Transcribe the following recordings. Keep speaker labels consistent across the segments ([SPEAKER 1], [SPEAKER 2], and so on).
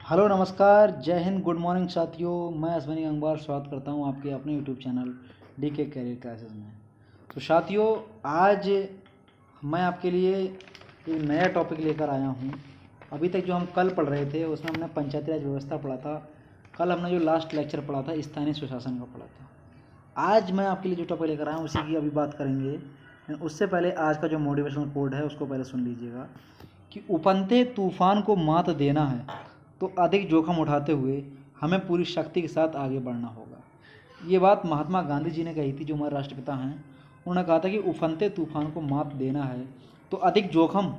[SPEAKER 1] Hello नमस्कार जय Hind good morning साथियों। मैं अश्विनी गंगवार स्वागत करता हूं आपके अपने यूट्यूब चैनल डी के कैरियर क्लासेस में। तो साथियों, आज मैं आपके लिए एक नया टॉपिक लेकर आया हूं। अभी तक जो हम कल पढ़ रहे थे उसमें हमने पंचायती राज व्यवस्था पढ़ा था। कल हमने जो लास्ट लेक्चर पढ़ा था स्थानीय सुशासन का पढ़ा था। आज मैं आपके लिए जो टॉपिक लेकर आया हूँ उसी की अभी बात करेंगे। उससे पहले आज का जो मोटिवेशनल कोड है उसको पहले सुन लीजिएगा कि उफनते तूफान को मात देना है तो अधिक जोखिम उठाते हुए हमें पूरी शक्ति के साथ आगे बढ़ना होगा। ये बात महात्मा गांधी जी ने कही थी, जो हमारे राष्ट्रपिता हैं। उन्होंने कहा था कि उफनते तूफान को मात देना है तो अधिक जोखिम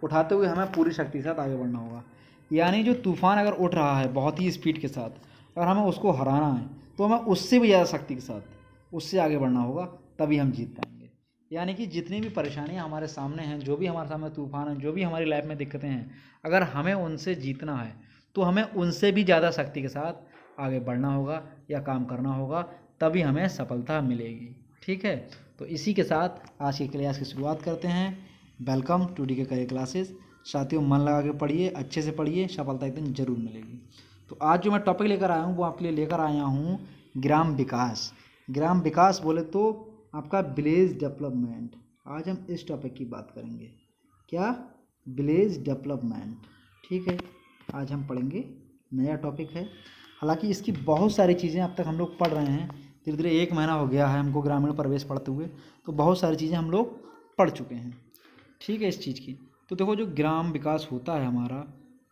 [SPEAKER 1] उठाते हुए हमें पूरी शक्ति के साथ आगे बढ़ना होगा। यानी जो तूफान अगर उठ रहा है बहुत ही स्पीड के साथ, अगर हमें उसको हराना है तो हमें उससे भी ज़्यादा शक्ति के साथ उससे आगे बढ़ना होगा, तभी हम जीत पाएंगे। यानी कि जितनी भी परेशानियां हमारे सामने हैं, जो भी हमारे सामने तूफान हैं, जो भी हमारी लाइफ में दिक्कतें हैं, अगर हमें उनसे जीतना है तो हमें उनसे भी ज़्यादा शक्ति के साथ आगे बढ़ना होगा या काम करना होगा, तभी हमें सफलता मिलेगी। ठीक है, तो इसी के साथ आज की क्लास की शुरुआत करते हैं। वेलकम टू डी के करियर क्लासेस। साथियों, मन लगा के पढ़िए, अच्छे से पढ़िए, सफलता एक दिन जरूर मिलेगी। तो आज जो मैं टॉपिक लेकर आया हूँ वो आपके लिए लेकर आया हूँ ग्राम विकास। ग्राम विकास बोले तो आपका विलेज डेवलपमेंट। आज हम इस टॉपिक की बात करेंगे। क्या? Village development. ठीक है, आज हम पढ़ेंगे, नया टॉपिक है। हालांकि इसकी बहुत सारी चीज़ें अब तक हम लोग पढ़ रहे हैं। धीरे धीरे 1 महीना हो गया है हमको ग्रामीण प्रवेश पढ़ते हुए, तो बहुत सारी चीज़ें हम लोग पढ़ चुके हैं। ठीक है, इस चीज़ की तो देखो, जो ग्राम विकास होता है हमारा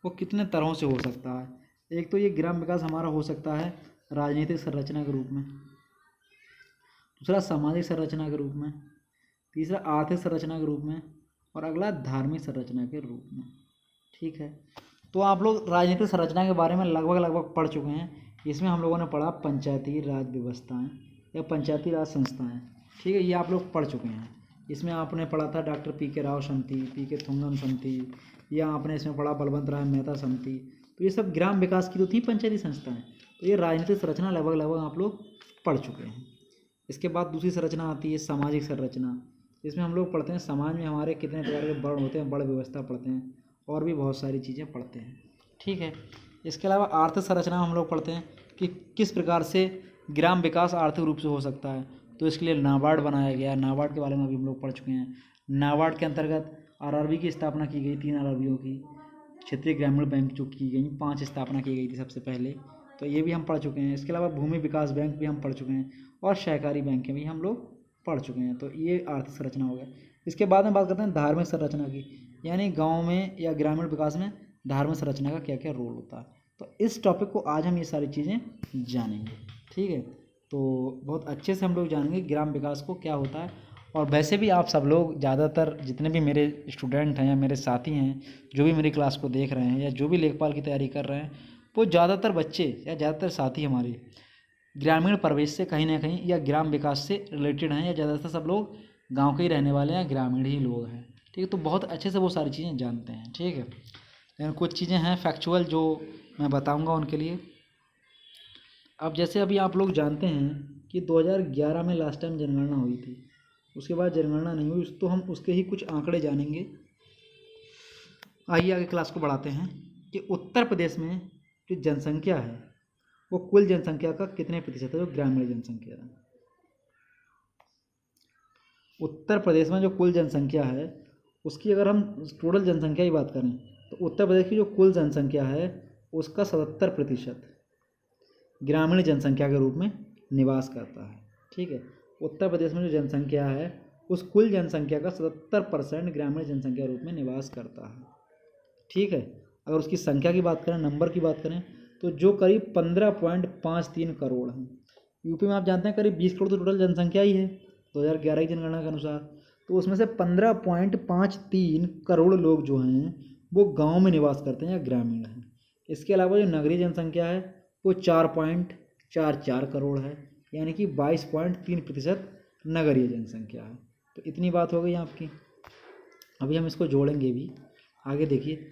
[SPEAKER 1] वो कितने तरहों से हो सकता है। एक तो ये ग्राम विकास हमारा हो सकता है राजनीतिक संरचना के रूप में, दूसरा सामाजिक संरचना के रूप में, तीसरा आर्थिक संरचना के रूप में, और अगला धार्मिक संरचना के रूप में। ठीक है, तो आप लोग राजनीतिक संरचना के बारे में लगभग पढ़ चुके हैं। इसमें हम लोगों ने पढ़ा पंचायती राज व्यवस्थाएं या पंचायती राज संस्थाएं। ठीक है, ये आप लोग पढ़ चुके हैं। इसमें आपने पढ़ा था डॉक्टर पी.के. राव समिति, पी.के. थुंगम समिति, या आपने इसमें पढ़ा बलवंत राय मेहता समिति। तो ये सब ग्राम विकास की तो थी पंचायती संस्थाएँ। तो ये राजनीतिक संरचना लगभग आप लोग पढ़ चुके हैं। इसके बाद दूसरी संरचना आती है सामाजिक संरचना। इसमें हम लोग पढ़ते हैं समाज में हमारे कितने प्रकार के वर्ण होते हैं, वर्ण व्यवस्था पढ़ते हैं, और भी बहुत सारी चीज़ें पढ़ते हैं। ठीक है, इसके अलावा आर्थिक संरचना हम लोग पढ़ते हैं कि किस प्रकार से ग्राम विकास आर्थिक रूप से हो सकता है। तो इसके लिए नाबार्ड बनाया गया। नाबार्ड के बारे में अभी हम लोग पढ़ चुके हैं। नाबार्ड के अंतर्गत आरआरबी की स्थापना की गई, 3 आरआरबीओं की। क्षेत्रीय ग्रामीण बैंक जो की गई, 5 स्थापना की गई थी सबसे पहले, तो ये भी हम पढ़ चुके हैं। इसके अलावा भूमि विकास बैंक भी हम पढ़ चुके हैं, और सहकारी बैंक भी हम लोग पढ़ चुके हैं। तो ये आर्थिक संरचना हो गया। इसके बाद में बात करते हैं धार्मिक संरचना की, यानी गांव में या ग्रामीण विकास में धार्मिक संरचना का क्या क्या रोल होता है। तो इस टॉपिक को आज हम ये सारी चीज़ें जानेंगे। ठीक है, तो बहुत अच्छे से हम लोग जानेंगे ग्राम विकास को क्या होता है। और वैसे भी आप सब लोग ज़्यादातर जितने भी मेरे स्टूडेंट हैं या मेरे साथी हैं, जो भी मेरी क्लास को देख रहे हैं या जो भी लेखपाल की तैयारी कर रहे हैं, वो ज़्यादातर बच्चे या ज़्यादातर साथी हमारे ग्रामीण प्रवेश से कहीं ना कहीं या ग्राम विकास से रिलेटेड हैं, या ज़्यादातर सब लोग गांव के ही रहने वाले हैं, ग्रामीण ही लोग हैं। ठीक है, तो बहुत अच्छे से वो सारी चीज़ें जानते हैं। ठीक है, लेकिन कुछ चीज़ें हैं फैक्चुअल जो मैं बताऊंगा उनके लिए। अब जैसे अभी आप लोग जानते हैं कि 2011 में लास्ट टाइम जनगणना हुई थी, उसके बाद जनगणना नहीं हुई, तो हम उसके ही कुछ आंकड़े जानेंगे। आइए आगे क्लास को बढ़ाते हैं कि उत्तर प्रदेश में जो जनसंख्या है वो कुल जनसंख्या का कितने प्रतिशत है, जो ग्रामीण जनसंख्या है। उत्तर प्रदेश में जो कुल जनसंख्या है उसकी अगर हम टोटल जनसंख्या की बात करें तो उत्तर प्रदेश की जो कुल जनसंख्या है उसका 77% ग्रामीण जनसंख्या के रूप में निवास करता है। ठीक है, उत्तर प्रदेश में जो जनसंख्या है उस कुल जनसंख्या का 77% ग्रामीण जनसंख्या के रूप में निवास करता है। ठीक है, अगर उसकी संख्या की बात करें, नंबर की बात करें, तो जो करीब 15.53 करोड़ हैं। यूपी में आप जानते हैं करीब 20 करोड़ तो टोटल जनसंख्या ही है 2011 की जनगणना के अनुसार। तो उसमें से 15.53 करोड़ लोग जो हैं वो गांव में निवास करते हैं या ग्रामीण हैं। इसके अलावा जो नगरीय जनसंख्या है वो 4.44 करोड़ है, यानी कि 22.3% नगरीय जनसंख्या है। तो इतनी बात हो गई आपकी। अभी हम इसको जोड़ेंगे भी, आगे देखिए।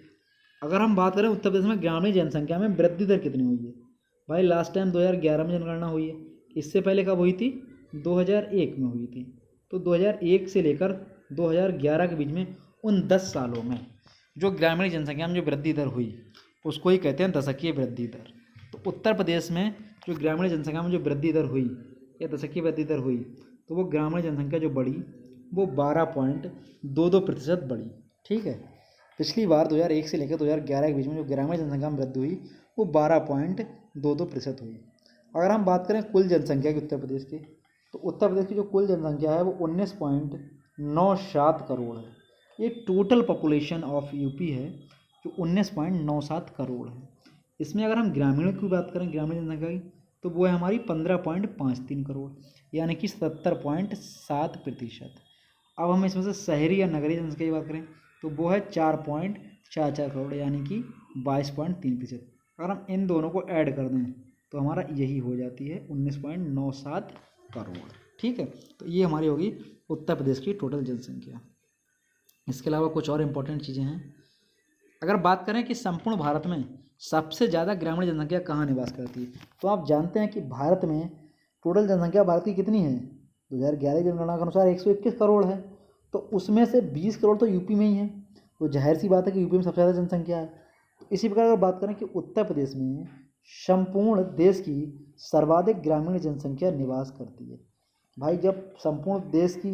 [SPEAKER 1] अगर हम बात करें उत्तर प्रदेश में ग्रामीण जनसंख्या में वृद्धि दर कितनी हुई है, भाई लास्ट टाइम 2011 में जनगणना हुई है, इससे पहले कब हुई थी, 2001 में हुई थी। तो 2001 से लेकर 2011 के बीच में उन 10 सालों में जो ग्रामीण जनसंख्या में जो वृद्धि दर हुई उसको ही कहते हैं दशकीय वृद्धि दर। तो उत्तर प्रदेश में जो ग्रामीण जनसंख्या में जो वृद्धि दर हुई या दशकीय वृद्धि दर हुई, तो वो ग्रामीण जनसंख्या जो बढ़ी वो 12.22% बढ़ी। ठीक है, पिछली बार 2001 से लेकर 2011 के बीच में जो ग्रामीण जनसंख्या में वृद्धि हुई वो 12.22% हुई। अगर हम बात करें कुल जनसंख्या की उत्तर प्रदेश की, तो उत्तर प्रदेश की जो कुल जनसंख्या है वो 19.97 करोड़ है। ये टोटल पॉपुलेशन ऑफ यूपी है जो 19.97 करोड़ है। इसमें अगर हम ग्रामीणों की बात करें, ग्रामीण जनसंख्या की, तो वो है हमारी 15.53 करोड़, यानी कि 77.7%। अब हम इसमें से शहरी या नगरीय जनसंख्या की बात करें तो वो है 4.44 करोड़, यानी कि 22.3%। अगर हम इन दोनों को ऐड कर दें तो हमारा यही हो जाती है 19.97 करोड़। ठीक है, तो ये हमारी होगी उत्तर प्रदेश की टोटल जनसंख्या। इसके अलावा कुछ और इम्पोर्टेंट चीज़ें हैं। अगर बात करें कि संपूर्ण भारत में सबसे ज़्यादा ग्रामीण जनसंख्या कहाँ निवास करती है, तो आप जानते हैं कि भारत में टोटल जनसंख्या भारत की कितनी है, 2011 की जनगणना के अनुसार 121 करोड़ है। तो उसमें से 20 करोड़ तो यूपी में ही है, तो जाहिर सी बात है कि यूपी में सबसे ज़्यादा जनसंख्या है। तो इसी प्रकार अगर बात करें कि उत्तर प्रदेश में संपूर्ण देश की सर्वाधिक ग्रामीण जनसंख्या निवास करती है। भाई जब संपूर्ण देश की,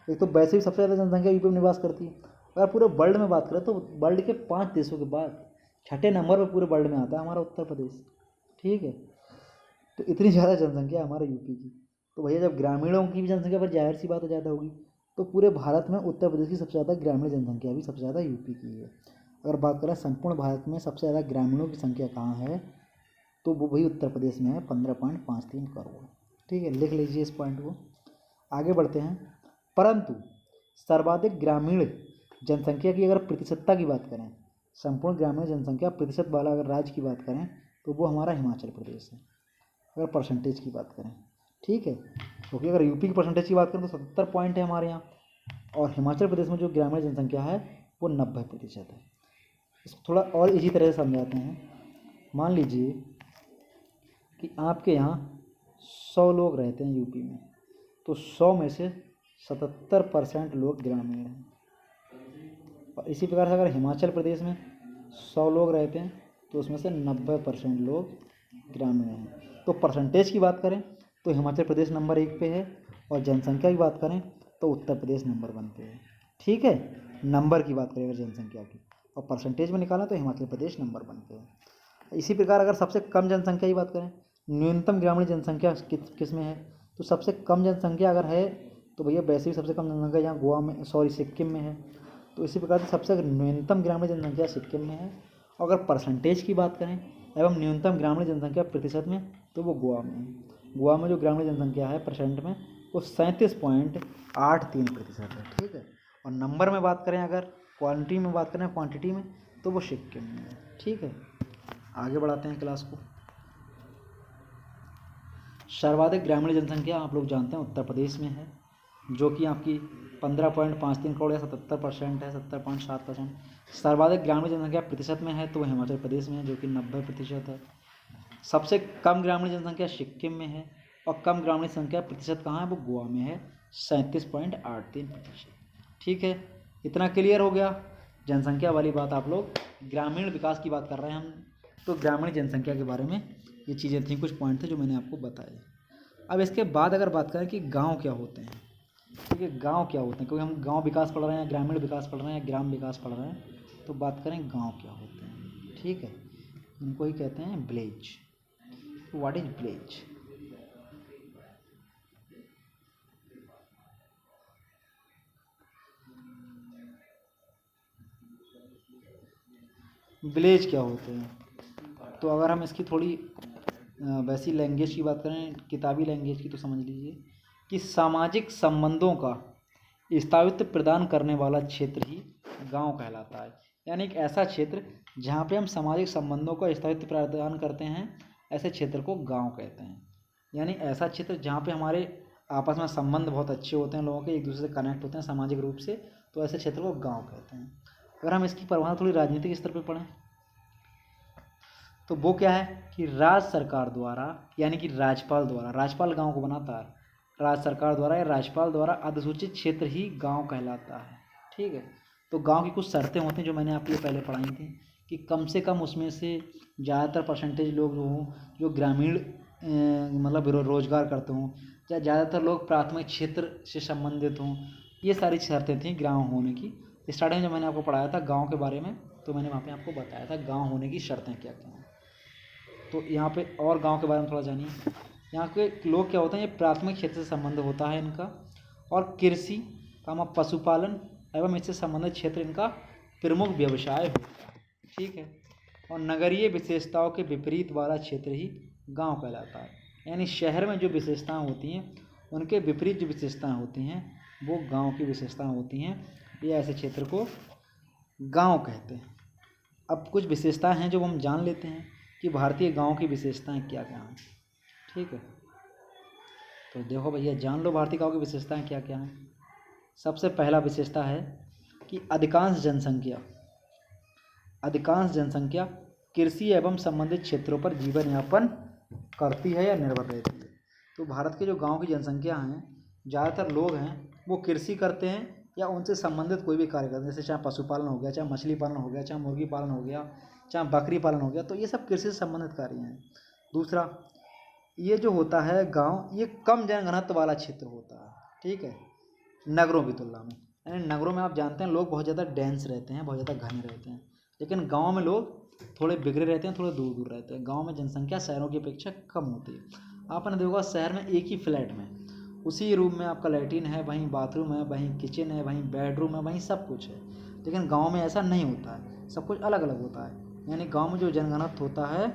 [SPEAKER 1] एक तो वैसे भी सबसे ज़्यादा जनसंख्या यूपी में निवास करती है, अगर पूरे वर्ल्ड में बात करें तो वर्ल्ड के 5 देशों के बाद छठे नंबर पर पूरे वर्ल्ड में आता है हमारा उत्तर प्रदेश। ठीक है, तो इतनी ज़्यादा जनसंख्या हमारे यूपी की। तो भैया जब ग्रामीणों की भी जनसंख्या पर जाहिर सी बात है ज़्यादा होगी, तो पूरे भारत में उत्तर प्रदेश की सबसे ज़्यादा ग्रामीण जनसंख्या भी सबसे ज़्यादा यूपी की है। अगर बात करें संपूर्ण भारत में सबसे ज़्यादा ग्रामीणों की संख्या कहाँ है, तो वो वही उत्तर प्रदेश में है, 15.53 करोड़। ठीक है, लिख लीजिए इस पॉइंट को। आगे बढ़ते हैं। परंतु सर्वाधिक ग्रामीण जनसंख्या की अगर प्रतिशतता की बात करें, संपूर्ण ग्रामीण जनसंख्या प्रतिशत वाला अगर राज्य की बात करें तो वो हमारा हिमाचल प्रदेश है, अगर परसेंटेज की बात करें। ठीक है, क्योंकि अगर यूपी की परसेंटेज की बात करें तो 77 पॉइंट है हमारे यहाँ, और हिमाचल प्रदेश में जो ग्रामीण जनसंख्या है वो 90% है। इसको थोड़ा और इसी तरह से समझाते हैं। मान लीजिए कि आपके यहाँ 100 लोग रहते हैं यूपी में, तो 100 में से 77% लोग ग्रामीण हैं। और इसी प्रकार से अगर हिमाचल प्रदेश में 100 लोग रहते हैं तो उसमें से 90% लोग ग्रामीण हैं। तो परसेंटेज की बात करें तो हिमाचल प्रदेश नंबर 1 पे है, और जनसंख्या की बात करें तो उत्तर प्रदेश नंबर 1 पे है। ठीक है, नंबर की बात करें अगर जनसंख्या की, और परसेंटेज में निकालें तो हिमाचल प्रदेश नंबर 1 पे है। इसी प्रकार अगर सबसे कम जनसंख्या की बात करें, न्यूनतम ग्रामीण जनसंख्या किस में है, तो सबसे कम जनसंख्या अगर है तो भैया वैसे भी सबसे कम जनसंख्या यहाँ गोवा में, सॉरी सिक्किम में है। तो इसी प्रकार से सबसे न्यूनतम ग्रामीण जनसंख्या सिक्किम में है। और अगर परसेंटेज की बात करें एवं न्यूनतम ग्रामीण जनसंख्या प्रतिशत में, तो वो गोवा में है। गोवा में जो ग्रामीण जनसंख्या है परसेंट में वो 37.83% है। ठीक है, और नंबर में बात करें, अगर क्वांटिटी में बात करें, क्वांटिटी में, तो वो सिक्किम में है। ठीक है, आगे बढ़ाते हैं क्लास को। सर्वाधिक ग्रामीण जनसंख्या आप लोग जानते हैं उत्तर प्रदेश में है, जो कि आपकी 15.53 करोड़ या 77% है, 70.7%। सर्वाधिक ग्रामीण जनसंख्या प्रतिशत में है तो वह हिमाचल प्रदेश में है, जो कि 90% है। सबसे कम ग्रामीण जनसंख्या सिक्किम में है, और कम ग्रामीण संख्या प्रतिशत कहाँ है, वो गोवा में है, 37.83%। ठीक है, इतना क्लियर हो गया जनसंख्या वाली बात। आप लोग ग्रामीण विकास की बात कर रहे हैं हम, तो ग्रामीण जनसंख्या के बारे में ये चीज़ें थी, कुछ पॉइंट थे जो मैंने आपको बताए। अब इसके बाद अगर बात करें कि गांव क्या होते हैं, ठीक है, गांव क्या होते हैं, क्योंकि हम गांव विकास पढ़ रहे हैं, ग्रामीण विकास पढ़ रहे हैं, ग्राम विकास पढ़ रहे हैं, तो बात करें गांव क्या होते हैं। ठीक है, इनको ही कहते हैं village. What is village? Village क्या होते हैं, तो अगर हम इसकी थोड़ी वैसी लैंग्वेज की बात करें, किताबी लैंग्वेज की, तो समझ लीजिए कि सामाजिक संबंधों का स्थायित्व प्रदान करने वाला क्षेत्र ही गांव कहलाता है। यानी एक ऐसा क्षेत्र जहाँ पे हम सामाजिक संबंधों का स्थायित्व प्रदान करते हैं, ऐसे क्षेत्र को गांव कहते हैं। यानी ऐसा क्षेत्र जहाँ पे हमारे आपस में संबंध बहुत अच्छे होते हैं, लोगों के एक दूसरे से कनेक्ट होते हैं सामाजिक रूप से, तो ऐसे क्षेत्र को गाँव कहते हैं। अगर हम इसकी परिभाषा थोड़ी राजनीतिक स्तर पर पढ़ें तो वो क्या है कि राज्य सरकार द्वारा, यानी कि राज्यपाल द्वारा, राज्यपाल गांव को बनाता है, राज्य सरकार द्वारा या राज्यपाल द्वारा अधिसूचित क्षेत्र ही गांव कहलाता है। ठीक है, तो गांव की कुछ शर्तें होती हैं जो मैंने आपके लिए पहले पढ़ाई थी, कि कम से कम उसमें से ज़्यादातर परसेंटेज लोग हों जो ग्रामीण मतलब रोजगार करते हों, या ज़्यादातर लोग प्राथमिक क्षेत्र से संबंधित हों। ये सारी शर्तें थी गांव होने की। स्टार्टिंग में जब मैंने आपको पढ़ाया था गांव के बारे में, तो मैंने वहाँ पे आपको बताया था गांव होने की शर्तें क्या क्या हैं। तो यहाँ पे और गांव के बारे में थोड़ा जानिए। यहाँ के लोग क्या होते हैं, ये प्राथमिक क्षेत्र से संबंध होता है इनका, और कृषि पशुपालन एवं इससे संबंधित क्षेत्र इनका प्रमुख व्यवसाय होता है। ठीक है। और नगरीय विशेषताओं के विपरीत वाला क्षेत्र ही गांव कहलाता है। यानी शहर में जो विशेषताएं होती हैं उनके विपरीत जो विशेषताएं होती हैं वो गांव की विशेषताएं होती हैं। ये ऐसे क्षेत्र को गांव कहते हैं। अब कुछ विशेषताएं हैं जो हम जान लेते हैं कि भारतीय गांव की विशेषताएं क्या क्या हैं। ठीक है, तो देखो भैया, जान लो भारतीय गांव की विशेषताएं क्या क्या हैं। सबसे पहला विशेषता है कि अधिकांश जनसंख्या कृषि एवं संबंधित क्षेत्रों पर जीवन यापन करती है या निर्भर रहती है। तो भारत के जो गांव की जनसंख्या हैं, ज़्यादातर लोग हैं वो कृषि करते हैं या उनसे संबंधित कोई भी कार्य करते हैं, जैसे चाहे पशुपालन हो गया, चाहे मछली पालन हो गया, चाहे मुर्गी पालन हो गया, चाहे बकरी पालन हो गया, तो ये सब कृषि से संबंधित कार्य हैं। दूसरा, ये जो होता है गांव, ये कम जनघनत्व वाला क्षेत्र होता है। ठीक है, नगरों की तुलना में। यानी नगरों में आप जानते हैं लोग बहुत ज़्यादा डेंस रहते हैं, बहुत ज़्यादा घने रहते हैं, लेकिन गांव में लोग थोड़े बिगड़े रहते हैं, थोड़े दूर दूर रहते हैं। गांव में जनसंख्या शहरों की अपेक्षा कम होती है। आपने देखा शहर में एक ही फ्लैट में उसी रूम में आपका लैट्रिन है, वहीं बाथरूम है, वहीं किचन है, वहीं बेडरूम है, वहीं सब कुछ है। लेकिन गाँव में ऐसा नहीं होता है, सब कुछ अलग अलग होता है। यानी गाँव में जो जनघनत्व होता है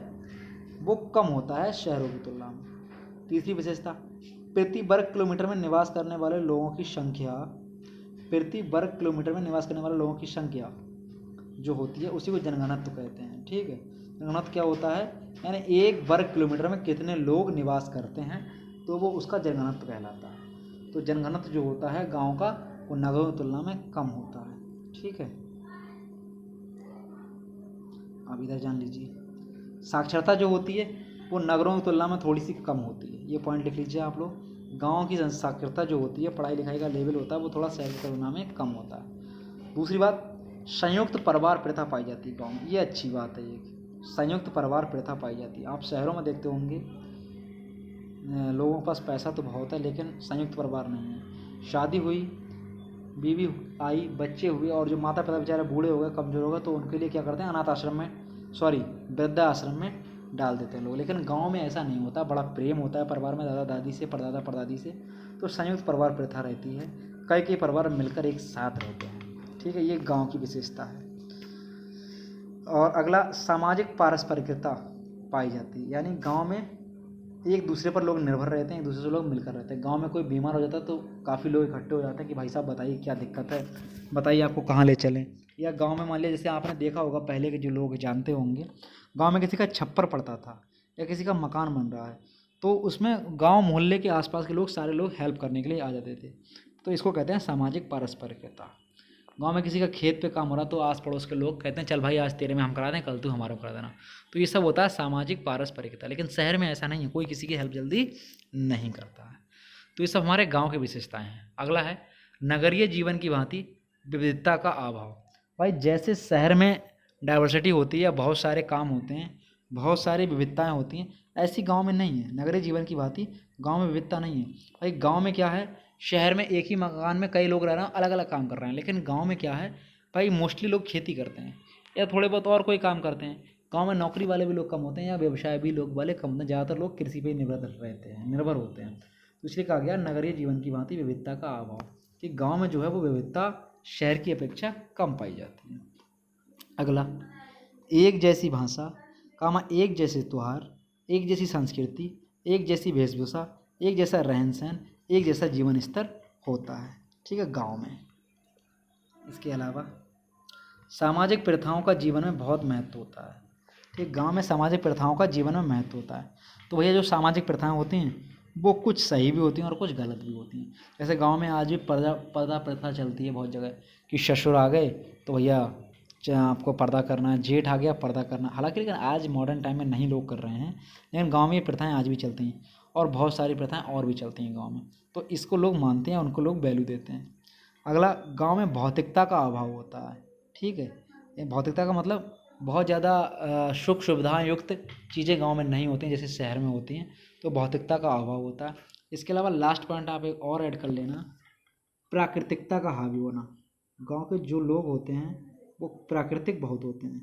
[SPEAKER 1] वो कम होता है शहरों की तुलना में। तीसरी विशेषता, प्रति वर्ग किलोमीटर में निवास करने वाले लोगों की संख्या जो होती है उसी को जनघनत्व कहते हैं। ठीक है, जनघनत्व क्या होता है, यानी एक वर्ग किलोमीटर में कितने लोग निवास करते हैं, तो वो उसका जनघनत्व कहलाता है। तो जनघनत्व जो होता है गांव का वो नगरों की तुलना में कम होता है। ठीक है, अब इधर जान लीजिए, साक्षरता जो होती है वो नगरों की तुलना में थोड़ी सी कम होती है। ये पॉइंट लिख लीजिए आप लोग। गाँव की साक्षरता जो होती है, पढ़ाई लिखाई का लेवल होता है, वो थोड़ा शहर की तुलना में कम होता है। दूसरी बात, संयुक्त परिवार प्रथा पाई जाती है गाँव में। ये अच्छी बात है, एक संयुक्त परिवार प्रथा पाई जाती है। आप शहरों में देखते होंगे लोगों के पास पैसा तो बहुत है लेकिन संयुक्त परिवार नहीं है। शादी हुई, बीवी आई, बच्चे हुए, और जो माता पिता बेचारे बूढ़े हो गए, कमज़ोर हो गए, तो उनके लिए क्या करते हैं, अनाथ आश्रम में वृद्धाश्रम में डाल देते हैं लोग। लेकिन गांव में ऐसा नहीं होता, बड़ा प्रेम होता है परिवार में, दादा दादी से, परदादा परदादी से। तो संयुक्त परिवार प्रथा रहती है, कई परिवार मिलकर एक साथ रहते हैं। ठीक है, ये गांव की विशेषता है। और अगला, सामाजिक पारस्परिकता पाई जाती है। यानी गांव में एक दूसरे पर लोग निर्भर रहते हैं, एक दूसरे से लोग मिलकर रहते हैं। गांव में कोई बीमार हो जाता है तो काफ़ी लोग इकट्ठे हो जाते हैं कि भाई साहब बताइए क्या दिक्कत है, बताइए आपको कहाँ ले चलें। या गांव में मान लिया, जैसे आपने देखा होगा, पहले के जो लोग जानते होंगे, गांव में किसी का छप्पर पड़ता था या किसी का मकान बन रहा है, तो उसमें गांव मोहल्ले के आसपास के लोग सारे लोग हेल्प करने के लिए आ जाते थे। तो इसको कहते हैं सामाजिक पारस्परिकता। गांव में किसी का खेत पे काम हो रहा तो आस पड़ोस के लोग कहते हैं चल भाई आज तेरे में हम करा दें, कल तू हमारे में करा देना। तो ये सब होता है सामाजिक पारस्परिकता। लेकिन शहर में ऐसा नहीं है, कोई किसी की हेल्प जल्दी नहीं करता है। तो ये सब हमारे गांव की विशेषताएं हैं। अगला है नगरीय जीवन की भांति विविधता का अभाव। भाई जैसे शहर में डाइवर्सिटी होती है, बहुत सारे काम होते हैं, बहुत सारी विविधताएं होती हैं, ऐसी गांव में नहीं है। नगरीय जीवन की भांति गांव में विविधता नहीं है। भाई गांव में क्या है, शहर में एक ही मकान में कई लोग रह रहे हैं, अलग अलग काम कर रहे हैं। लेकिन गांव में क्या है भाई, मोस्टली लोग खेती करते हैं या थोड़े बहुत और कोई काम करते हैं। गांव में नौकरी वाले भी लोग कम होते हैं या व्यवसाय भी लोग वाले कम होते हैं। ज़्यादातर लोग कृषि पर निर्भर होते हैं। तो इसलिए कहा गया नगरीय जीवन की भांति विविधता का अभाव, कि गाँव में जो है वो विविधता शहर की अपेक्षा कम पाई जाती है। अगला, एक जैसी भाषा, एक जैसे त्यौहार, एक जैसी संस्कृति, एक जैसी वेशभूषा, एक जैसा रहन सहन, एक जैसा जीवन स्तर होता है। ठीक है, गांव में। इसके अलावा सामाजिक प्रथाओं का जीवन में बहुत महत्व होता है। ठीक, गांव में सामाजिक प्रथाओं का जीवन में महत्व होता है। तो भैया जो सामाजिक प्रथाएं होती हैं वो कुछ सही भी होती हैं और कुछ गलत भी होती हैं। जैसे गांव में आज भी पर्दा प्रथा चलती है बहुत जगह, कि ससुर आ गए तो भैया आपको पर्दा करना है, जेठ आ गया पर्दा करना। हालांकि लेकिन आज मॉडर्न टाइम में नहीं लोग कर रहे हैं, लेकिन गांव में ये प्रथाएं आज भी चलती हैं, और बहुत सारी प्रथाएं और भी चलती हैं गांव में। तो इसको लोग मानते हैं, उनको लोग वैल्यू देते हैं। अगला, गांव में भौतिकता का अभाव होता है। ठीक है, ये भौतिकता का मतलब बहुत ज़्यादा सुख सुविधाएं युक्त चीज़ें गांव में नहीं होती हैं जैसे शहर में होती हैं, तो भौतिकता का अभाव होता है। इसके अलावा लास्ट पॉइंट आप एक और ऐड कर लेना, प्राकृतिकता का हावी होना। गांव के जो लोग होते हैं वो प्राकृतिक बहुत होते हैं,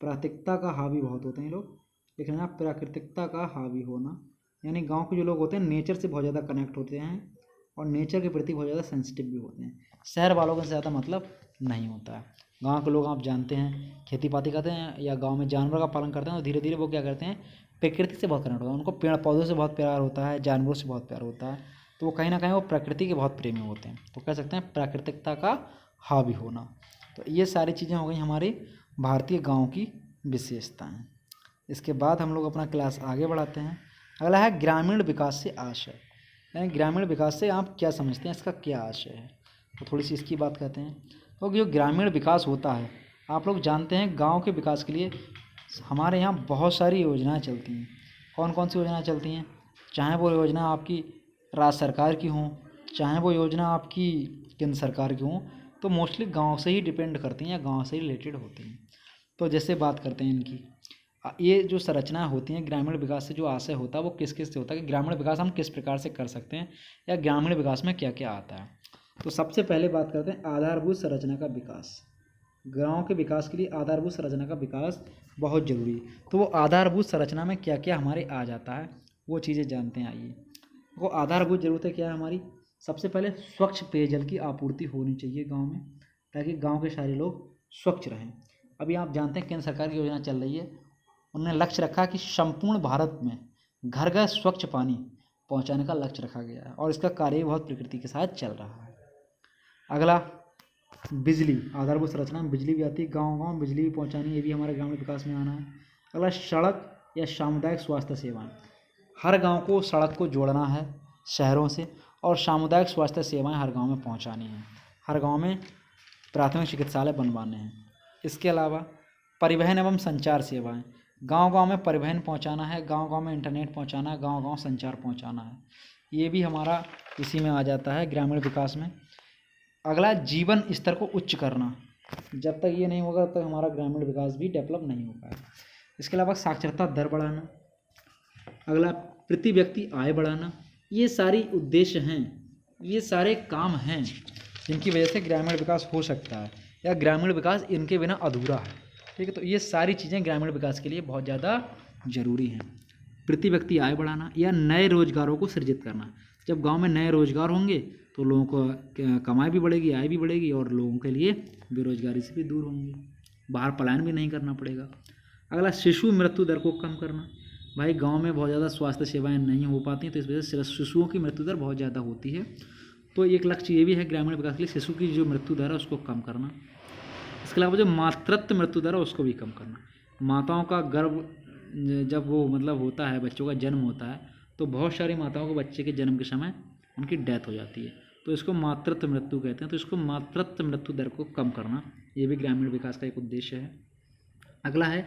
[SPEAKER 1] प्राकृतिकता का हावी बहुत होते हैं लोग। लिख लेना, प्राकृतिकता का हावी होना, यानी गांव के जो लोग होते हैं नेचर से बहुत ज़्यादा कनेक्ट होते हैं और नेचर के प्रति बहुत ज़्यादा सेंसिटिव भी होते हैं। शहर वालों को ज़्यादा मतलब नहीं होता है। गांव के लोग आप जानते हैं खेती पाती करते हैं या गांव में जानवर का पालन करते हैं, तो धीरे धीरे वो क्या करते हैं, प्रकृति से बहुत कनेक्ट होता है। उनको पेड़ पौधों से बहुत प्यार होता है, जानवरों से बहुत प्यार होता है, तो वो कहीं ना कहीं वो प्रकृति के बहुत प्रेमी होते हैं। तो कह सकते हैं प्राकृतिकता का हावी होना। तो ये सारी चीज़ें हो गई हमारी भारतीय गाँव की विशेषताएँ। इसके बाद हम लोग अपना क्लास आगे बढ़ाते हैं। अगला है ग्रामीण विकास से आशय, यानी ग्रामीण विकास से आप क्या समझते हैं, इसका क्या आशय है, तो थोड़ी सी इसकी बात करते हैं। तो जो ग्रामीण विकास होता है, आप लोग जानते हैं गांव के विकास के लिए हमारे यहाँ बहुत सारी योजनाएं चलती हैं। कौन कौन सी योजनाएं चलती हैं, चाहे वो योजना आपकी राज्य सरकार की हों, चाहे वो योजना आपकी केंद्र सरकार की हों, तो मोस्टली गाँव से ही डिपेंड करती हैं या गाँव से ही रिलेटेड होती हैं। तो जैसे बात करते हैं इनकी, ये जो संरचनाएं होती हैं ग्रामीण विकास से जो आशय होता है वो किस किस से होता है कि ग्रामीण विकास हम किस प्रकार से कर सकते हैं या ग्रामीण विकास में क्या क्या आता है। तो सबसे पहले बात करते हैं आधारभूत संरचना का विकास। गाँव के विकास के लिए आधारभूत संरचना का विकास बहुत जरूरी है। तो वो आधारभूत संरचना में क्या क्या हमारे आ जाता है वो चीज़ें जानते हैं। आइए, वो आधारभूत ज़रूरतें क्या है हमारी। सबसे पहले स्वच्छ पेयजल की आपूर्ति होनी चाहिए गाँव में, ताकि गाँव के सारे लोग स्वच्छ रहें। अभी आप जानते हैं केंद्र सरकार की योजना चल रही है, उन्होंने लक्ष्य रखा कि संपूर्ण भारत में घर घर स्वच्छ पानी पहुंचाने का लक्ष्य रखा गया है और इसका कार्य बहुत प्रकृति के साथ चल रहा है। अगला बिजली, आधारभूत संरचना में बिजली भी आती है, गांव गांव बिजली भी पहुंचानी, ये भी हमारे ग्रामीण विकास में आना है। अगला सड़क या सामुदायिक स्वास्थ्य सेवाएं, हर गांव को सड़क को जोड़ना है शहरों से और सामुदायिक स्वास्थ्य सेवाएं हर गांव में पहुंचानी है, हर गांव में प्राथमिक चिकित्सालय बनवाने हैं। इसके अलावा परिवहन एवं संचार सेवाएं, गांव गांव में परिवहन पहुंचाना है, गांव गांव में इंटरनेट पहुंचाना है, गांव गांव संचार पहुंचाना है, ये भी हमारा इसी में आ जाता है ग्रामीण विकास में। अगला जीवन स्तर को उच्च करना, जब तक ये नहीं होगा तब तक हमारा ग्रामीण विकास भी डेवलप नहीं हो पाएगा। इसके अलावा साक्षरता दर बढ़ाना, अगला प्रति व्यक्ति आय बढ़ाना, ये सारी उद्देश्य हैं, ये सारे काम हैं जिनकी वजह से ग्रामीण विकास हो सकता है या ग्रामीण विकास इनके बिना अधूरा है। ठीक है, तो ये सारी चीज़ें ग्रामीण विकास के लिए बहुत ज़्यादा ज़रूरी हैं। प्रति व्यक्ति आय बढ़ाना या नए रोजगारों को सृजित करना, जब गांव में नए रोजगार होंगे तो लोगों को कमाई भी बढ़ेगी, आय भी बढ़ेगी और लोगों के लिए बेरोजगारी से भी दूर होंगे, बाहर पलायन भी नहीं करना पड़ेगा। अगला शिशु मृत्यु दर को कम करना, भाई गांव में बहुत ज़्यादा स्वास्थ्य सेवाएं नहीं हो पाती, तो इस वजह से शिशुओं की मृत्यु दर बहुत ज़्यादा होती है। तो एक लक्ष्य ये भी है ग्रामीण विकास के लिए, शिशु की जो मृत्यु दर है उसको कम करना। इसके अलावा जो मातृत्व मृत्यु दर है उसको भी कम करना। माताओं का गर्भ जब वो मतलब होता है, बच्चों का जन्म होता है, तो बहुत सारी माताओं को बच्चे के जन्म के समय उनकी डेथ हो जाती है, तो इसको मातृत्व मृत्यु कहते हैं। तो इसको मातृत्व मृत्यु दर को कम करना, ये भी ग्रामीण विकास का एक उद्देश्य है। अगला है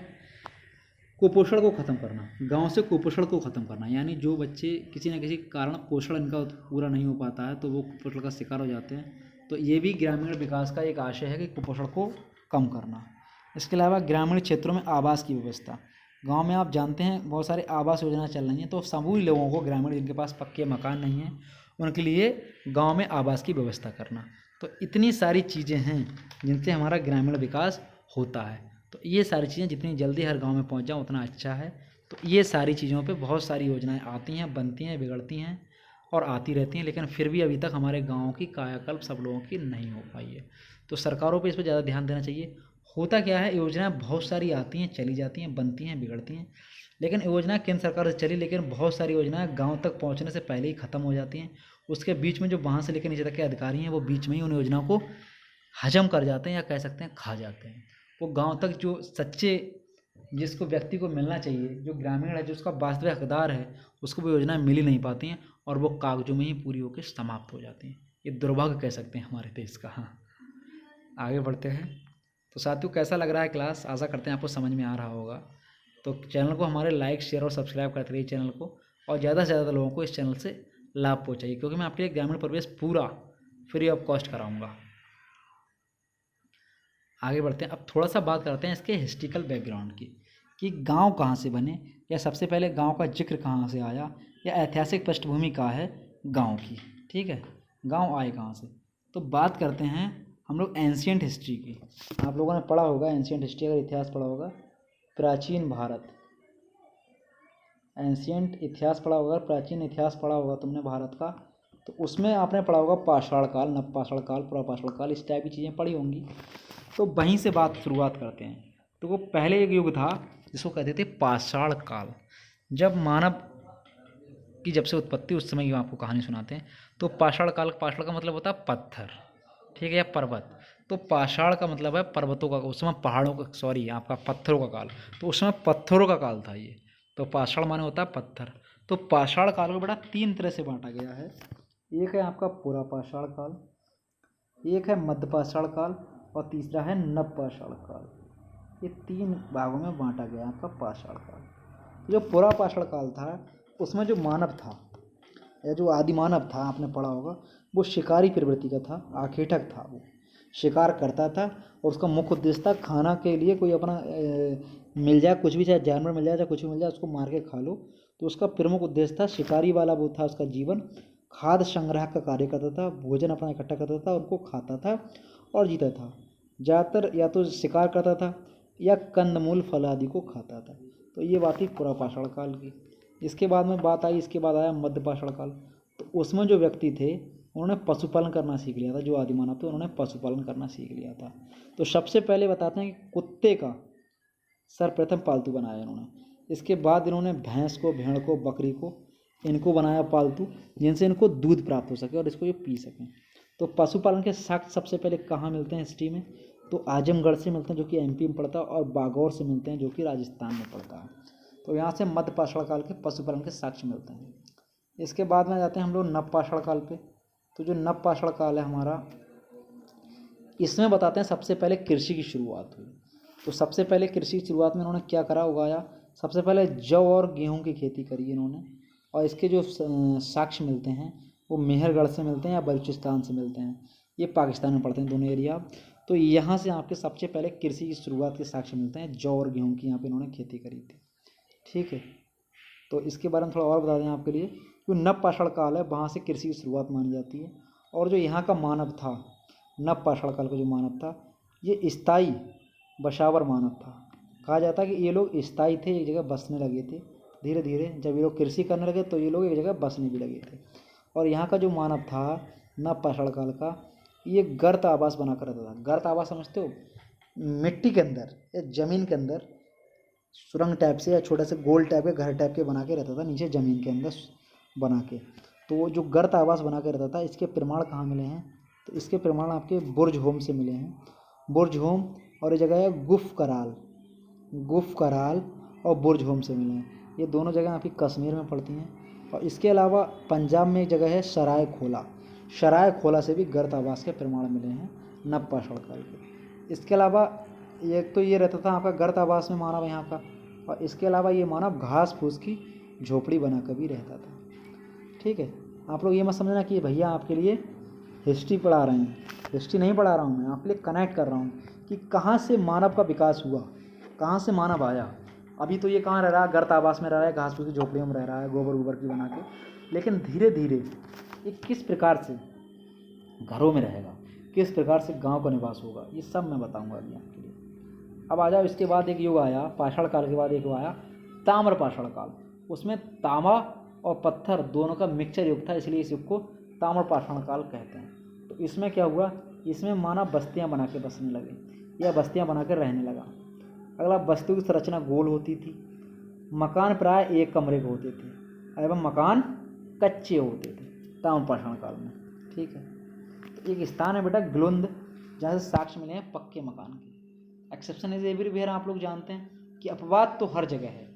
[SPEAKER 1] कुपोषण को ख़त्म करना, गांव से कुपोषण को ख़त्म करना, यानी जो बच्चे किसी न किसी कारण पोषण इनका पूरा नहीं हो पाता है तो वो कुपोषण का शिकार हो जाते हैं, तो ये भी ग्रामीण विकास का एक आशय है कि कुपोषण को कम करना। इसके अलावा ग्रामीण क्षेत्रों में आवास की व्यवस्था, गांव में आप जानते हैं बहुत सारे आवास योजना चल रही हैं, तो सभी लोगों को ग्रामीण जिनके पास पक्के मकान नहीं हैं उनके लिए गांव में आवास की व्यवस्था करना। तो इतनी सारी चीज़ें हैं जिनसे हमारा ग्रामीण विकास होता है। तो ये सारी चीज़ें जितनी जल्दी हर गांव में पहुंच जाए उतना अच्छा है। तो ये सारी चीज़ों पे बहुत सारी योजनाएं आती हैं, बनती हैं, बिगड़ती हैं और आती रहती हैं, लेकिन फिर भी अभी तक हमारे गाँव की कायाकल्प सब लोगों की नहीं हो पाई है। तो सरकारों पर इस पर ज़्यादा ध्यान देना चाहिए। होता क्या है, योजनाएं बहुत सारी आती हैं, चली जाती हैं, बनती हैं, बिगड़ती हैं, लेकिन योजना केंद्र सरकार से चली, लेकिन बहुत सारी योजनाएं गांव तक पहुंचने से पहले ही ख़त्म हो जाती हैं। उसके बीच में जो वहाँ से लेकर नीचे तक के अधिकारी हैं वो बीच में ही उन योजनाओं को हजम कर जाते हैं या कह सकते हैं खा जाते हैं। वो गांव तक जो सच्चे जिसको व्यक्ति को मिलना चाहिए, जो ग्रामीण है, जो उसका वास्तविक हकदार है, उसको वो योजनाएं मिल ही नहीं पाती हैं और वो कागजों में ही पूरी होकर समाप्त हो जाती हैं। ये दुर्भाग्य कह सकते हैं हमारे देश का। हाँ, आगे बढ़ते हैं। तो साथियों, कैसा लग रहा है क्लास, आशा करते हैं आपको समझ में आ रहा होगा। तो चैनल को हमारे लाइक, शेयर और सब्सक्राइब करते रहिए चैनल को, और ज़्यादा से ज़्यादा लोगों को इस चैनल से लाभ पहुँचाइए, क्योंकि मैं आपके लिए ग्रामीण परिवेश पूरा फ्री ऑफ कॉस्ट कराऊँगा। आगे बढ़ते हैं। अब थोड़ा सा बात करते हैं इसके हिस्ट्रिकल बैकग्राउंड की, कि गांव कहाँ से बने, या सबसे पहले गांव का जिक्र कहाँ से आया, या ऐतिहासिक पृष्ठभूमि क्या है गांव की। ठीक है, गांव आए कहाँ से। तो बात करते हैं हम लोग एंशियंट हिस्ट्री की। आप लोगों ने पढ़ा होगा एंशियंट हिस्ट्री, अगर इतिहास पढ़ा होगा, प्राचीन भारत, एंशियंट इतिहास पढ़ा होगा, प्राचीन इतिहास पढ़ा होगा तुमने भारत का, तो उसमें आपने पढ़ा होगा पाषाण काल, नवपाषाण काल, पुरापाषाण काल, इस टाइप की चीज़ें पढ़ी होंगी। तो वहीं से बात शुरुआत करते हैं। तो वो पहले एक युग था जिसको कहते थे पाषाण काल, जब मानव की जब से उत्पत्ति उस समय की आपको कहानी सुनाते हैं। तो पाषाण काल, पाषाण का मतलब होता है पत्थर, ठीक है, या पर्वत। तो पाषाण का मतलब है पर्वतों का, उस समय पहाड़ों का, सॉरी आपका पत्थरों का काल, तो उस समय पत्थरों का काल था ये। तो पाषाण माने होता है पत्थर। तो पाषाण काल को बेटा 3 तरह से बांटा गया है। एक है आपका पुरापाषाण काल, एक है मध्यपाषाण काल, और तीसरा है नवपाषाण काल। ये 3 भागों में बांटा गया आपका पाषाण काल। जो पुरापाषाण काल था उसमें जो मानव था, या जो आदि मानव था, आपने पढ़ा होगा, वो शिकारी प्रवृत्ति का था, आखेटक था, वो शिकार करता था, और उसका मुख्य उद्देश्य था खाना के लिए कोई अपना मिल जाए कुछ भी, चाहे जानवर मिल जाए चाहे कुछ भी मिल जाए, उसको मार के खा लो। तो उसका प्रमुख उद्देश्य था, शिकारी वाला वो था उसका जीवन। खाद्य संग्रह का कार्य करता था, भोजन अपना इकट्ठा करता था, उनको खाता था और जीता था। ज़्यादातर या तो शिकार करता था या कंदमूल फल आदि को खाता था। तो ये बात थी पुरापाषाण काल की। इसके बाद में बात आई, इसके बाद आया मध्यपाषाण काल। तो उसमें जो व्यक्ति थे उन्होंने पशुपालन करना सीख लिया था, जो आदिमानव थे उन्होंने पशुपालन करना सीख लिया था। तो सबसे पहले बताते हैं कि कुत्ते का सर्वप्रथम पालतू बनाया इन्होंने। इसके बाद इन्होंने भैंस को, भेड़ को, बकरी को, इनको बनाया पालतू, जिनसे इनको दूध प्राप्त हो सके और इसको ये पी सकें। तो पशुपालन के साक्ष्य सबसे पहले कहाँ मिलते हैं हिस्ट्री में, तो आजमगढ़ से मिलते हैं जो कि एमपी में पड़ता है, और बागौर से मिलते हैं जो कि राजस्थान में पड़ता है। तो यहाँ से मध्यपाषाण काल के पशुपालन के साक्ष्य मिलते हैं। इसके बाद में जाते हैं हम लोग नवपाषाण काल पे। तो जो नवपाषाण काल है हमारा, इसमें बताते हैं सबसे पहले कृषि की शुरुआत हुई। तो सबसे पहले कृषि की शुरुआत में इन्होंने क्या करा, उगाया। सबसे पहले जौ और गेहूं की खेती करी इन्होंने, और इसके जो साक्ष्य मिलते हैं वो मेहरगढ़ से मिलते हैं या बलूचिस्तान से मिलते हैं। ये पाकिस्तान में पड़ते हैं दोनों एरिया। तो यहाँ से आपके सबसे पहले कृषि की शुरुआत के साक्ष्य मिलते हैं, जौ और गेहूँ की यहाँ पे इन्होंने खेती करी थी। ठीक है, तो इसके बारे में थोड़ा और बता दें आपके लिए। जो नवपाषाण काल है वहाँ से कृषि की शुरुआत मानी जाती है। और जो यहाँ का मानव था, नवपाषाण काल का जो मानव था, ये स्थायी बसावर मानव था। कहा जाता है कि ये लोग स्थायी थे, एक जगह बसने लगे थे। धीरे धीरे जब ये लोग कृषि करने लगे तो ये लोग एक जगह बसने भी लगे थे। और यहाँ का जो मानव था नवपाषाण काल का, ये गर्त आवास बना कर रहता था। गर्त आवास समझते हो, मिट्टी के अंदर या ज़मीन के अंदर सुरंग टाइप से या छोटा सा गोल टाइप के घर टाइप के बना के रहता था, नीचे ज़मीन के अंदर बना के। तो वो जो गर्त आवास बना के रहता था, इसके प्रमाण कहाँ मिले हैं, तो इसके प्रमाण आपके बुर्ज होम से मिले हैं। बुर्ज होम और ये जगह है गुफ कराल, गुफ कराल और बुर्ज होम से मिले हैं। ये दोनों जगह आपकी कश्मीर में पड़ती हैं। और इसके अलावा पंजाब में एक जगह है सराय खोला, सराय खोला से भी गर्त आवास के प्रमाण मिले हैं नवपाषाण काल के। इसके अलावा एक तो ये रहता था आपका गर्त आवास में मानव यहाँ का, और इसके अलावा ये मानव घास फूस की झोपड़ी बना कर भी रहता था। ठीक है, आप लोग ये मत समझना कि भैया आपके लिए हिस्ट्री पढ़ा रहे हैं, हिस्ट्री नहीं पढ़ा रहा हूँ मैं, आपके लिए कनेक्ट कर रहा हूँ कि कहाँ से मानव का विकास हुआ, कहाँ से मानव आया। अभी तो ये कहाँ रह रहा है, गर्त आवास में रह रहा है, घास फूस की झोपड़ियों में रह रहा है, गोबर गोबर की बना के। लेकिन धीरे धीरे ये किस प्रकार से घरों में रहेगा, किस प्रकार से गांव का निवास होगा, ये सब मैं बताऊंगा अभी आपके लिए। अब आ जाओ, इसके बाद एक युग आया, पाषाण काल के बाद एक युग आया ताम्रपाषाण काल। उसमें तांबा और पत्थर दोनों का मिक्सचर युग था, इसलिए इस युग को ताम्रपाषाण काल कहते हैं। तो इसमें क्या हुआ, इसमें मानव बस्तियां बना के बसने लगे या बस्तियां बना कर रहने लगा। अगला, बस्तियों की संरचना गोल होती थी, मकान प्राय एक कमरे के होते थे एवं मकान कच्चे होते थे ताम्रपाषाण काल में। ठीक है, तो एक स्थान है बेटा ग्लुंद, जहाँ से साक्ष्य मिले हैं पक्के मकान के। एक्सेप्शन इज एवरीवेयर, आप लोग जानते हैं कि अपवाद तो हर जगह है।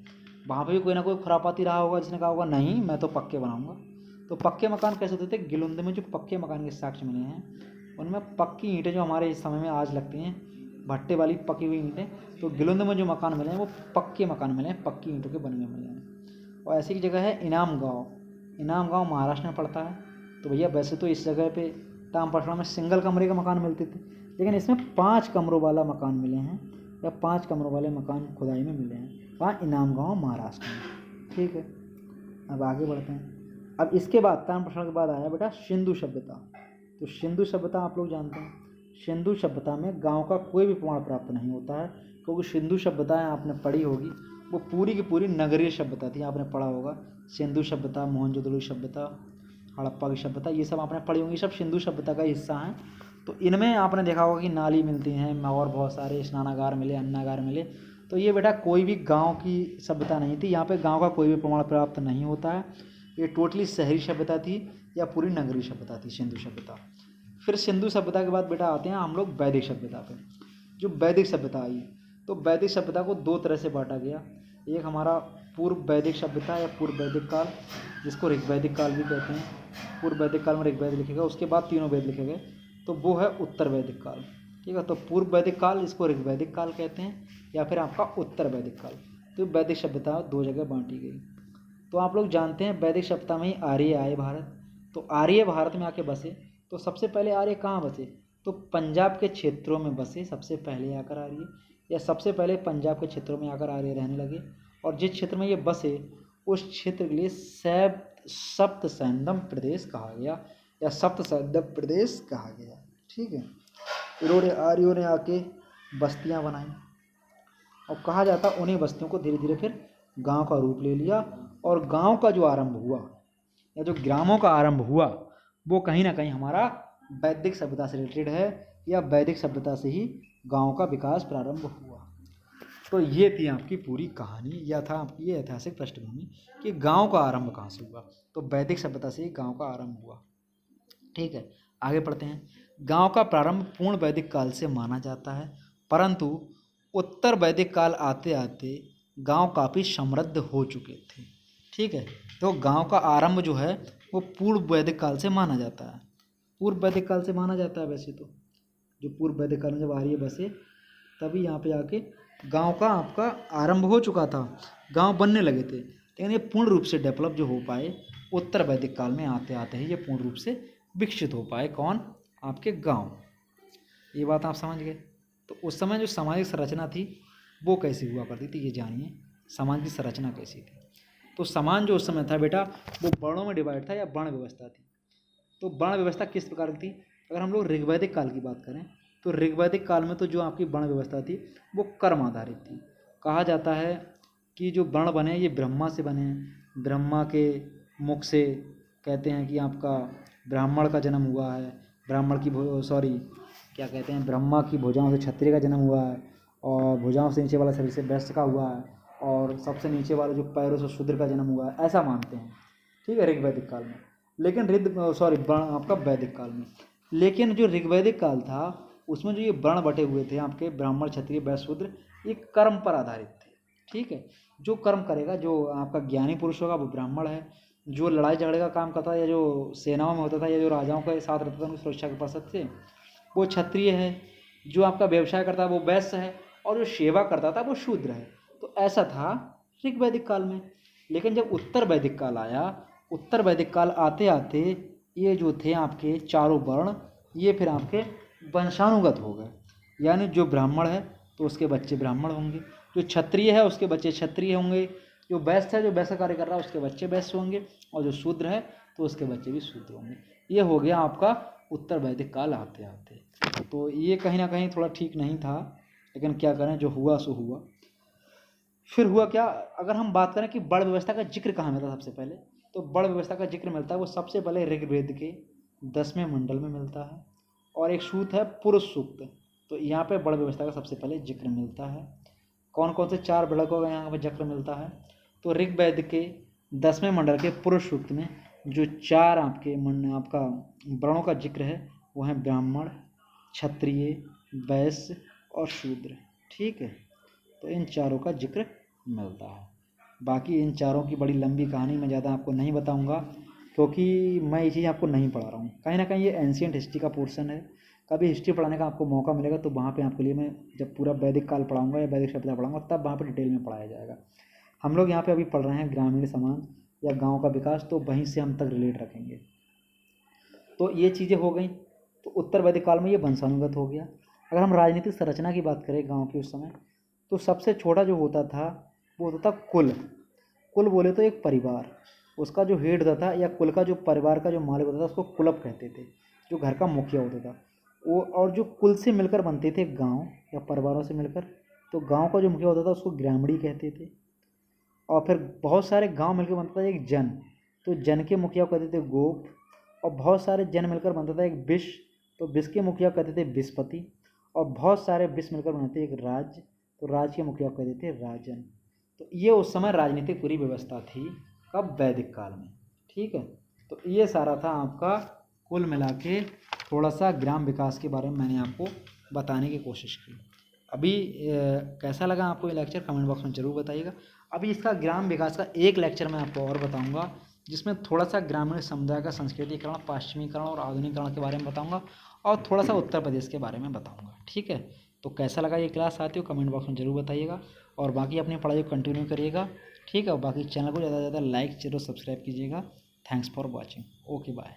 [SPEAKER 1] वहाँ पे भी कोई ना कोई खुरापाती रहा होगा जिसने कहा होगा नहीं मैं तो पक्के बनाऊंगा। तो पक्के मकान कैसे होते थे, गिलुंद में जो पक्के मकान के साक्ष्य मिले हैं उनमें पक्की ईंटें जो हमारे इस समय में आज लगती हैं, भट्टे वाली पकी हुई ईंटें, तो गिलुंद में जो मकान मिले हैं वो पक्के मकान मिले हैं, पक्की ईंटों के बने हुए मिले हैं। और ऐसी एक जगह है इनाम गाँव, इनाम गाँव महाराष्ट्र में पड़ता है। तो भैया वैसे तो इस जगह पे ताम्रपाषाण में सिंगल कमरे के मकान मिलते थे, लेकिन इसमें 5 कमरों वाला मकान मिले हैं, या 5 कमरों वाले मकान खुदाई में मिले हैं, वहाँ इनाम गाँव महाराष्ट्र में। ठीक है, अब आगे बढ़ते हैं। अब इसके बाद ताम्र प्रश्न के बाद आया बेटा सिंधु सभ्यता। तो सिंधु सभ्यता आप लोग जानते हैं, सिंधु सभ्यता में गांव का कोई भी प्रमाण प्राप्त नहीं होता है, क्योंकि सिंधु सभ्यताएं आपने पढ़ी होगी वो पूरी की पूरी नगरीय सभ्यता थी। आपने पढ़ा होगा सिंधु सभ्यता, मोहनजोदड़ो सभ्यता, हड़प्पा की सभ्यता, ये सब आपने पढ़ी होंगी, सब सिंधु सभ्यता का हिस्सा हैं। तो इनमें आपने देखा होगा कि नाली मिलती हैं और बहुत सारे स्नानागार मिले, अन्नागार मिले। तो ये बेटा कोई भी गांव की सभ्यता नहीं थी, यहाँ पे गांव का कोई भी प्रमाण प्राप्त नहीं होता है। ये टोटली शहरी सभ्यता थी या पूरी नगरीय सभ्यता थी सिंधु सभ्यता। फिर सिंधु सभ्यता के बाद बेटा आते हैं हम लोग वैदिक सभ्यता पे। जो वैदिक सभ्यता आई, तो वैदिक सभ्यता को 2 तरह से बांटा गया। एक हमारा पूर्व वैदिक सभ्यता या पूर्व वैदिक काल, जिसको ऋग्वैदिक काल भी कहते हैं। पूर्व वैदिक काल में ऋग्वेद लिखे गए, उसके बाद तीनों वेद लिखे गए, तो वो है उत्तर वैदिक काल। ठीक है, तो पूर्व वैदिक काल इसको ऋग्वैदिक काल कहते हैं, या फिर आपका उत्तर वैदिक काल। तो वैदिक सभ्यता 2 जगह बांटी गई। तो आप लोग जानते हैं वैदिक सभ्यता में ही आर्य आए भारत। तो आर्य भारत में आके बसे। तो सबसे पहले आर्य कहाँ बसे? तो पंजाब के क्षेत्रों में बसे सबसे पहले आकर आर्य, या सबसे पहले पंजाब के क्षेत्रों में आकर आर्य रहने लगे। और जिस क्षेत्र में ये बसे उस क्षेत्र के लिए सप्त सैंधव प्रदेश कहा गया, या सप्त सैंधव प्रदेश कहा गया। ठीक है, इन्होंने आर्यों ने आके बस्तियां बनाई, और कहा जाता उन्हीं बस्तियों को धीरे धीरे फिर गांव का रूप ले लिया। और गांव का जो आरंभ हुआ, या जो ग्रामों का आरंभ हुआ, वो कहीं ना कहीं हमारा वैदिक सभ्यता से रिलेटेड है, या वैदिक सभ्यता से ही गांव का विकास प्रारंभ हुआ। तो ये थी आपकी पूरी कहानी, या था आपकी ये ऐतिहासिक पृष्ठभूमि कि गांव का आरंभ कहाँ से हुआ। तो वैदिक सभ्यता से ही गांव का आरंभ हुआ। ठीक है, आगे पढ़ते हैं। गांव का प्रारंभ पूर्ण वैदिक काल से माना जाता है, परंतु उत्तर वैदिक काल आते आते गांव काफ़ी समृद्ध हो चुके थे। ठीक है, तो गांव का आरंभ जो है वो पूर्व वैदिक काल से माना जाता है। पूर्व वैदिक काल से माना जाता है वैसे तो, जो पूर्व वैदिक काल में जब आर्य बसे तभी यहाँ पे आके गांव का आपका आरंभ हो चुका था, गांव बनने लगे थे। लेकिन ये पूर्ण रूप से डेवलप जो हो पाए उत्तर वैदिक काल में आते आते ही ये पूर्ण रूप से विकसित हो पाए। कौन? आपके गांव। ये बात आप समझ गए। तो उस समय जो सामाजिक संरचना थी वो कैसी हुआ करती थी, ये जानिए। समाज की संरचना कैसी थी? तो समाज जो उस समय था बेटा वो वर्णों में डिवाइड था, या वर्ण व्यवस्था थी। तो वर्ण व्यवस्था किस प्रकार की थी? अगर हम लोग ऋग्वैदिक काल की बात करें तो ऋग्वैदिक काल में तो जो आपकी वर्ण व्यवस्था थी वो कर्म आधारित थी। कहा जाता है कि जो वर्ण बने ये ब्रह्मा से बने हैं, ब्रह्मा के मुख से कहते हैं कि आपका ब्राह्मण का जन्म हुआ है, ब्राह्मण की क्या कहते हैं, ब्रह्मा की भुजाओं से क्षत्रिय का जन्म हुआ है, और भुजाओं से नीचे वाला शरीर से वैश्य का हुआ है, और सबसे नीचे वाले जो पैरों से शूद्र का जन्म हुआ है, ऐसा मानते हैं। ठीक है, ऋग्वैदिक काल में। लेकिन आपका वैदिक काल में। लेकिन जो ऋग्वैदिक काल था उसमें जो ये वर्ण बटे हुए थे आपके ब्राह्मण, क्षत्रिय, वैश्य, शूद्र, ये कर्म पर आधारित थे। ठीक है, जो कर्म करेगा, जो आपका ज्ञानी पुरुष होगा वो ब्राह्मण है, जो लड़ाई झगड़े का काम करता है या जो सेनाओं में होता था या जो राजाओं के साथ रहता था उनकी सुरक्षा के पास थे वो क्षत्रिय है, जो आपका व्यवसाय करता है वो वैश्य है, और जो सेवा करता था वो शूद्र है। तो ऐसा था ऋग्वैदिक काल में। लेकिन जब उत्तर वैदिक काल आया, उत्तर वैदिक काल आते आते ये जो थे आपके चारों वर्ण ये फिर आपके वंशानुगत हो गए। यानी जो ब्राह्मण है तो उसके बच्चे ब्राह्मण होंगे, जो क्षत्रिय है उसके बच्चे क्षत्रिय होंगे, जो वैश्य है जो वैश्य कार्य कर रहा है उसके बच्चे वैश्य होंगे, और जो शूद्र है तो उसके बच्चे भी शूद्र होंगे। ये हो गया आपका उत्तर वैदिक काल आते आते। तो ये कहीं ना कहीं थोड़ा ठीक नहीं था, लेकिन क्या करें, जो हुआ सो हुआ। फिर हुआ क्या? अगर हम बात करें कि वर्ण व्यवस्था का जिक्र कहाँ मिलता सबसे पहले, तो वर्ण व्यवस्था का जिक्र मिलता है वो सबसे पहले ऋग्वेद के 10वें मंडल में मिलता है, और एक सूक्त है पुरुष सूक्त। तो यहाँ पे वर्ण व्यवस्था का सबसे पहले जिक्र मिलता है। कौन कौन से 4 वर्णों का यहाँ पर जिक्र मिलता है? तो ऋग्वेद के 10वें मंडल के पुरुष सूक्त में जो 4 आपका वर्णों का जिक्र है वो है ब्राह्मण, क्षत्रिय, वैश्य और शूद्र। ठीक है, तो इन चारों का जिक्र मिलता है। बाकी इन चारों की बड़ी लंबी कहानी मैं ज़्यादा आपको नहीं बताऊंगा, क्योंकि मैं ये चीज़ आपको नहीं पढ़ा रहा हूँ। कहीं ना कहीं ये एंशिएंट हिस्ट्री का पोर्शन है। कभी हिस्ट्री पढ़ाने का आपको मौका मिलेगा तो वहाँ पे आपके लिए मैं जब पूरा वैदिक काल पढ़ाऊँगा या वैदिक सभ्यता पढ़ाऊँगा तब वहाँ पे डिटेल में पढ़ाया जाएगा। हम लोग यहाँ पे अभी पढ़ रहे हैं ग्रामीण समाज या गाँव का विकास, तो वहीं से हम तक रिलेट रखेंगे। तो ये चीज़ें हो गई। तो उत्तर वैदिक काल में ये वंशानुगत हो गया। अगर हम राजनीतिक संरचना की बात करें गांव की उस समय, तो सबसे छोटा जो होता था वो होता था कुल। कुल बोले तो एक परिवार, उसका जो हेड होता था या कुल का जो परिवार का जो मालिक होता था उसको कुलप कहते थे, जो घर का मुखिया होता था वो। और जो कुल से मिलकर बनते थे गांव या परिवारों से मिलकर, तो गांव का जो मुखिया होता था उसको ग्रामीणी कहते थे। और फिर बहुत सारे गांव मिलकर बनता था एक जन, तो जन के मुखिया को कहते थे गोप। और बहुत सारे जन मिलकर बनता था एक विष, तो विष के मुखिया को कहते थे विषपति। और बहुत सारे विष मिलकर बनाते एक राज्य, तो राज्य के मुखिया को कहते थे राजन। तो ये उस समय राजनीतिक पूरी व्यवस्था थी, कब? वैदिक काल में। ठीक है, तो ये सारा था आपका कुल मिला के थोड़ा सा ग्राम विकास के बारे में मैंने आपको बताने की कोशिश की। अभी कैसा लगा आपको ये लेक्चर, कमेंट बॉक्स में ज़रूर बताइएगा। अभी इसका ग्राम विकास का एक लेक्चर मैं आपको और बताऊंगा, जिसमें थोड़ा सा ग्रामीण समुदाय का संस्कृतिकरण, पश्चिमीकरण और आधुनिकीकरण के बारे में बताऊंगा, और थोड़ा सा उत्तर प्रदेश के बारे में बताऊंगा। ठीक है, तो कैसा लगा ये क्लास साथियों, कमेंट बॉक्स में ज़रूर बताइएगा। और बाकी अपनी पढ़ाई को कंटिन्यू करिएगा। ठीक है, बाकी चैनल को ज़्यादा से ज़्यादा लाइक, जरूर सब्सक्राइब कीजिएगा। Thanks for watching. Okay, bye.